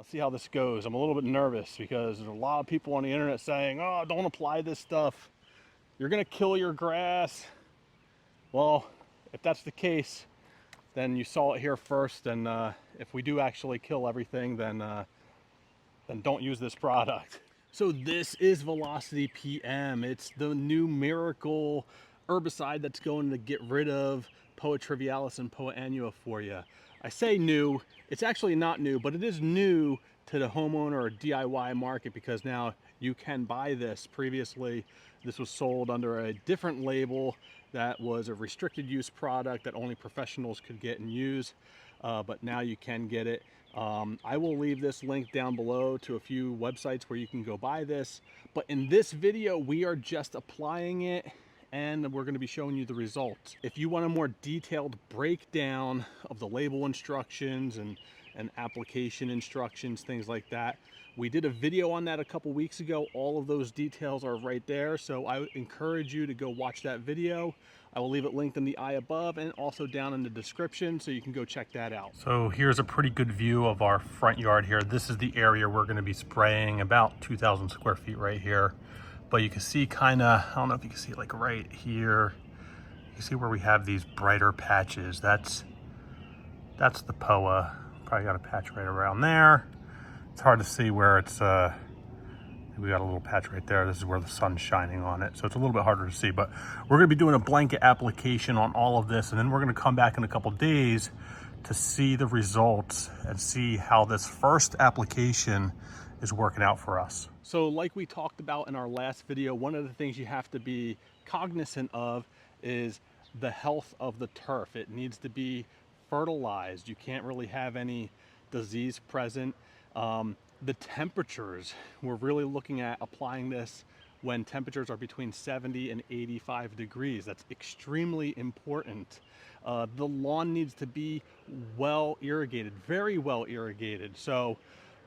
let's see how this goes. I'm a little bit nervous because there's a lot of people on the internet saying, oh, don't apply this stuff. You're gonna kill your grass. Well, if that's the case, then you saw it here first. And if we do actually kill everything, then don't use this product. So this is Velocity PM. It's the new miracle herbicide that's going to get rid of Poa Trivialis and Poa Annua for you. I say new, it's actually not new, but it is new to the homeowner or DIY market because now you can buy this. Previously, this was sold under a different label that was a restricted use product that only professionals could get and use, but now you can get it. I will leave this link down below to a few websites where you can go buy this. But in this video, we are just applying it and we're going to be showing you the results. If you want a more detailed breakdown of the label instructions and application instructions, things like that, we did a video on that a couple weeks ago. All of those details are right there. So I would encourage you to go watch that video. I will leave it linked in the eye above and also down in the description so you can go check that out. So here's a pretty good view of our front yard here. This is the area we're going to be spraying, about 2,000 square feet right here. But you can see kind of, I don't know if you can see like right here, you see where we have these brighter patches. That's the Poa. Probably got a patch right around there. It's hard to see where it's, we got a little patch right there. This is where the sun's shining on it. So it's a little bit harder to see, but we're gonna be doing a blanket application on all of this. And then we're gonna come back in a couple days to see the results and see how this first application is working out for us. So like we talked about in our last video, one of the things you have to be cognizant of is the health of the turf. It needs to be fertilized. You can't really have any disease present. The temperatures, we're really looking at applying this when temperatures are between 70 and 85 degrees. That's extremely important. The lawn needs to be well irrigated, very well irrigated. So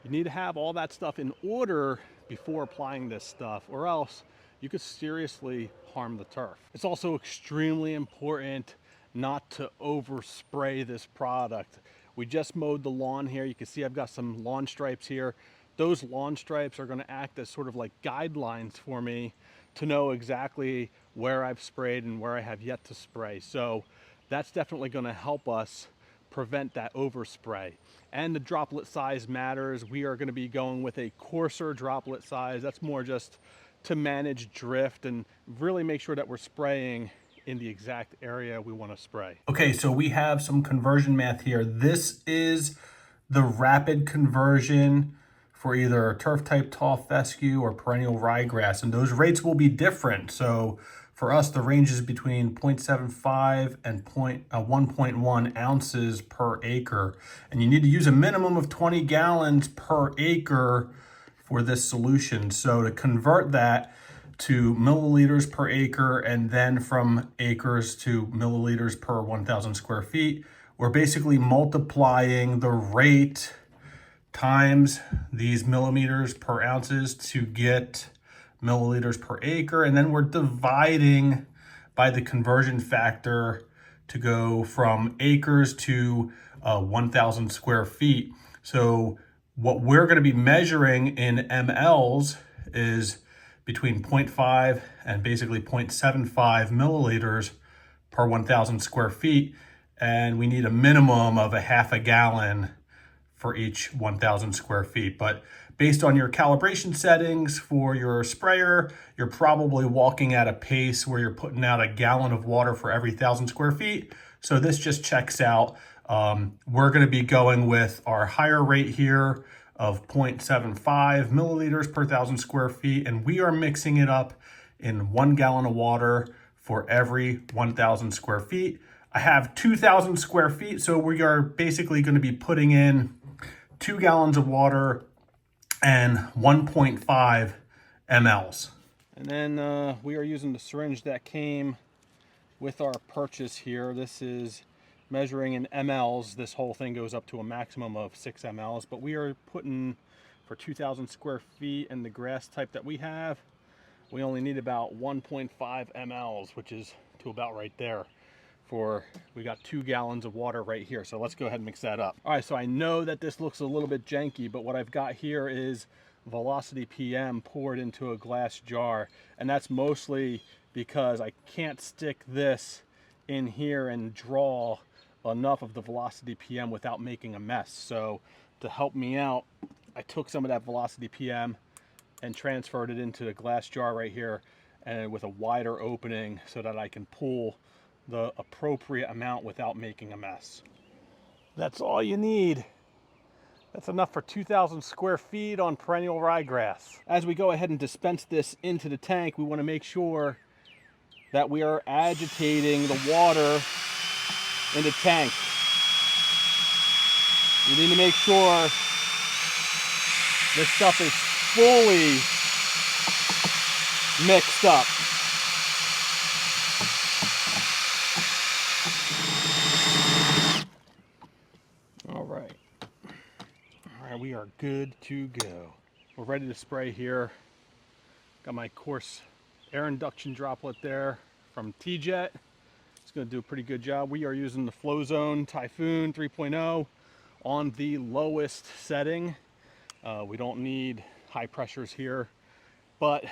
you need to have all that stuff in order before applying this stuff, or else you could seriously harm the turf. It's also extremely important not to overspray this product. We just mowed the lawn here. You can see I've got some lawn stripes here. Those lawn stripes are going to act as sort of like guidelines for me to know exactly where I've sprayed and where I have yet to spray. So that's definitely going to help us prevent that overspray. And the droplet size matters. We are going to be going with a coarser droplet size. That's more just to manage drift and really make sure that we're spraying in the exact area we want to spray. Okay, so we have some conversion math here. This is the rapid conversion for either turf type tall fescue or perennial ryegrass, and those rates will be different. So for us, the range is between 0.75 and 1.1 ounces per acre. And you need to use a minimum of 20 gallons per acre for this solution. So to convert that to milliliters per acre and then from acres to milliliters per 1,000 square feet, we're basically multiplying the rate times these millimeters per ounces to get milliliters per acre, and then we're dividing by the conversion factor to go from acres to 1,000 square feet. So what we're going to be measuring in mLs is between 0.5 and basically 0.75 milliliters per 1,000 square feet, and we need a minimum of a half a gallon for each 1,000 square feet. But based on your calibration settings for your sprayer, you're probably walking at a pace where you're putting out a gallon of water for every 1,000 square feet. So this just checks out. We're going to be going with our higher rate here of 0.75 milliliters per 1,000 square feet, and we are mixing it up in 1 gallon of water for every 1,000 square feet. I have 2,000 square feet, so we are basically going to be putting in 2 gallons of water and 1.5 mLs. And then we are using the syringe that came with our purchase here. This is measuring in mLs. This whole thing goes up to a maximum of 6 mLs, but we are putting, for 2,000 square feet and the grass type that we have, we only need about 1.5 mLs, which is to about right there. we got 2 gallons of water right here. So let's go ahead and mix that up. All right, so I know that this looks a little bit janky, but what I've got here is Velocity PM poured into a glass jar. And that's mostly because I can't stick this in here and draw enough of the Velocity PM without making a mess. So to help me out, I took some of that Velocity PM and transferred it into a glass jar right here, and with a wider opening so that I can pull the appropriate amount without making a mess. That's all you need. That's enough for 2,000 square feet on perennial ryegrass. As we go ahead and dispense this into the tank, we want to make sure that we are agitating the water in the tank. You need to make sure this stuff is fully mixed up. All right, we are good to go. We're ready to spray here. Got my coarse air induction droplet there from T-Jet. It's going to do a pretty good job. We are using the Flow Zone Typhoon 3.0 on the lowest setting. We don't need high pressures here, but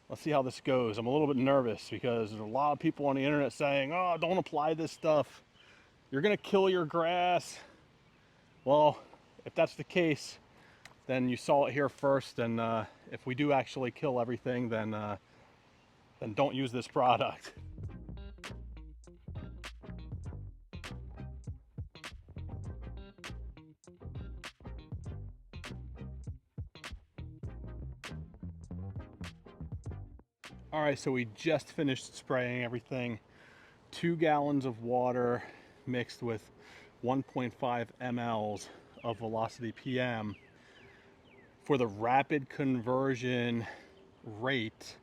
let's see how this goes. I'm a little bit nervous because there's a lot of people on the internet saying, oh, don't apply this stuff. You're going to kill your grass. Well, if that's the case, then you saw it here first. And if we do actually kill everything, then don't use this product. All right, so we just finished spraying everything. 2 gallons of water mixed with 1.5 mLs of Velocity PM. For the rapid conversion rate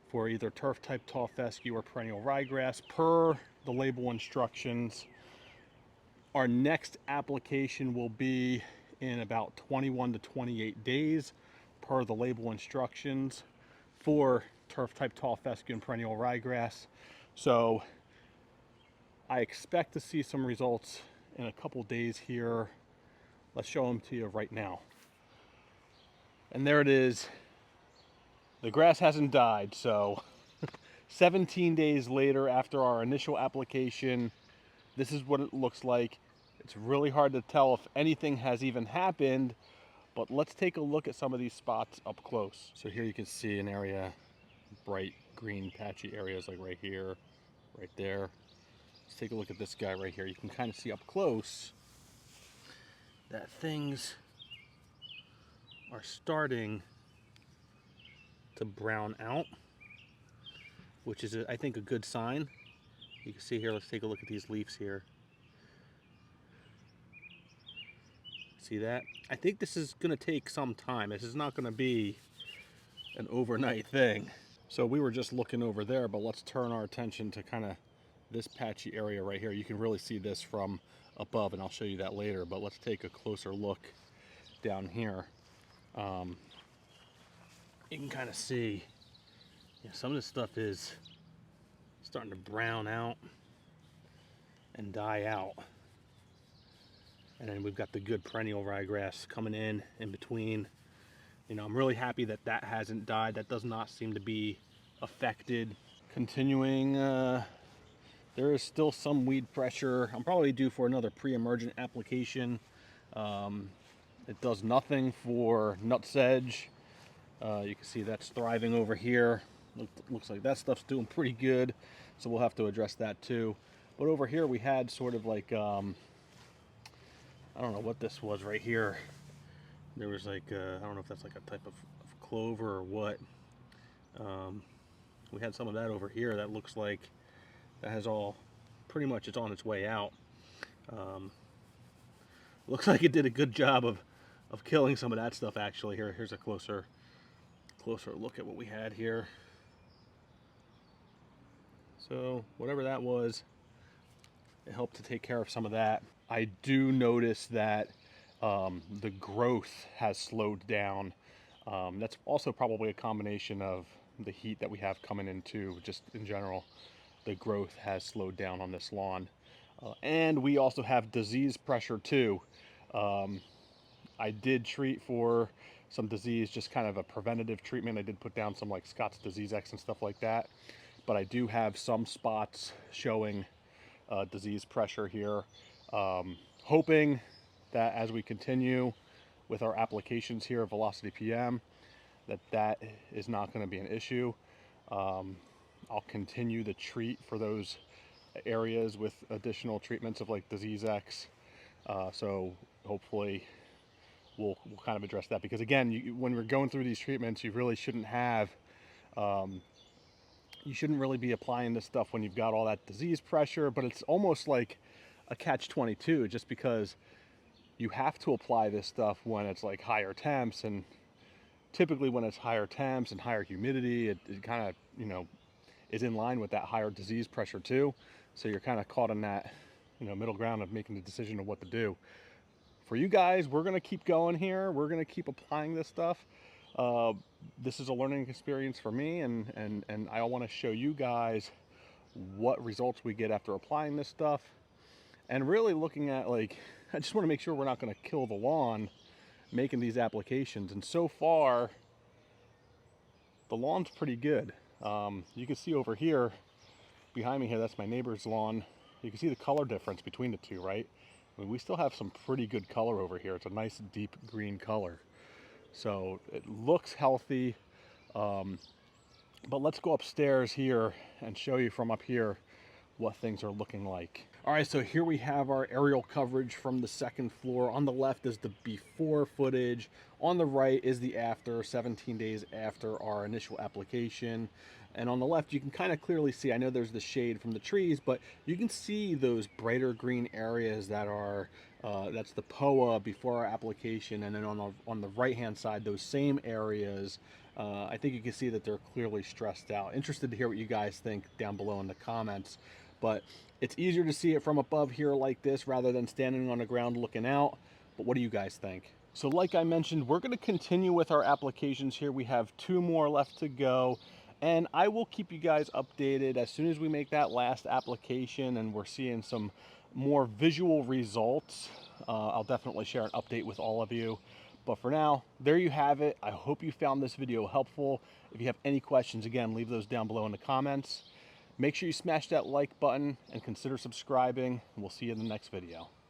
for either turf type tall fescue or perennial ryegrass per the label instructions, our next application will be in about 21 to 28 days per the label instructions for turf type tall fescue and perennial ryegrass. So I expect to see some results in a couple days here. Let's show them to you right now. And there it is. The grass hasn't died, so 17 days later after our initial application, this is what it looks like. It's really hard to tell if anything has even happened, but let's take a look at some of these spots up close. So here you can see an area, bright green patchy areas like right here, right there. Let's take a look at this guy right here. You can kind of see up close that things are starting to brown out, which is, I think, a good sign. You can see here, let's take a look at these leaves here. See that? I think this is going to take some time. This is not going to be an overnight thing. So we were just looking over there, but let's turn our attention to kind of this patchy area right here. You can really see this from above, and I'll show you that later, but let's take a closer look down here. You can kind of see, some of this stuff is starting to brown out and die out. And then we've got the good perennial ryegrass coming in between. I'm really happy that that hasn't died. That does not seem to be affected. Continuing, there is still some weed pressure. I'm probably due for another pre-emergent application. It does nothing for nutsedge. You can see that's thriving over here. Looks like that stuff's doing pretty good, so we'll have to address that too. But over here we had sort of like, I don't know what this was right here. There was like, I don't know if that's like a type of clover or what. We had some of that over here that looks like that has all, pretty much it's on its way out. Looks like it did a good job of killing some of that stuff actually. Here's a closer look at what we had here. So whatever that was, it helped to take care of some of that. I do notice that the growth has slowed down. That's also probably a combination of the heat that we have coming into just in general. the growth has slowed down on this lawn. And we also have disease pressure too. I did treat for some disease, just kind of a preventative treatment. I did put down some like Scott's Disease X and stuff like that. But I do have some spots showing disease pressure here. Hoping that as we continue with our applications here at Velocity PM, that is not going to be an issue. I'll continue to treat for those areas with additional treatments of like Disease X. So hopefully we'll kind of address that, because again, when we're going through these treatments, you really shouldn't have, you shouldn't really be applying this stuff when you've got all that disease pressure, but it's almost like a catch-22, just because you have to apply this stuff when it's like higher temps, and typically when it's higher temps and higher humidity, it kind of, you know, is in line with that higher disease pressure too. So you're kind of caught in that, you know, middle ground of making the decision of what to do. For you guys, we're going to keep going here. We're going to keep applying this stuff. This is a learning experience for me, and I want to show you guys what results we get after applying this stuff. And really looking at, like, I just want to make sure we're not going to kill the lawn making these applications. And so far, the lawn's pretty good. You can see over here, behind me here, that's my neighbor's lawn. You can see the color difference between the two, right? I mean, we still have some pretty good color over here. It's a nice deep green color. So it looks healthy. But let's go upstairs here and show you from up here what things are looking like. All right, so here we have our aerial coverage from the second floor. On the left is the before footage. On the right is the after, 17 days after our initial application. And on the left, you can kind of clearly see, I know there's the shade from the trees, but you can see those brighter green areas that are, that's the Poa before our application. And then on the right-hand side, those same areas, I think you can see that they're clearly stressed out. Interested to hear what you guys think down below in the comments. But it's easier to see it from above here like this rather than standing on the ground looking out. But what do you guys think? So like I mentioned, we're going to continue with our applications here. We have 2 more left to go. And I will keep you guys updated as soon as we make that last application and we're seeing some more visual results. I'll definitely share an update with all of you. But for now, there you have it. I hope you found this video helpful. If you have any questions, again, leave those down below in the comments. Make sure you smash that like button and consider subscribing. We'll see you in the next video.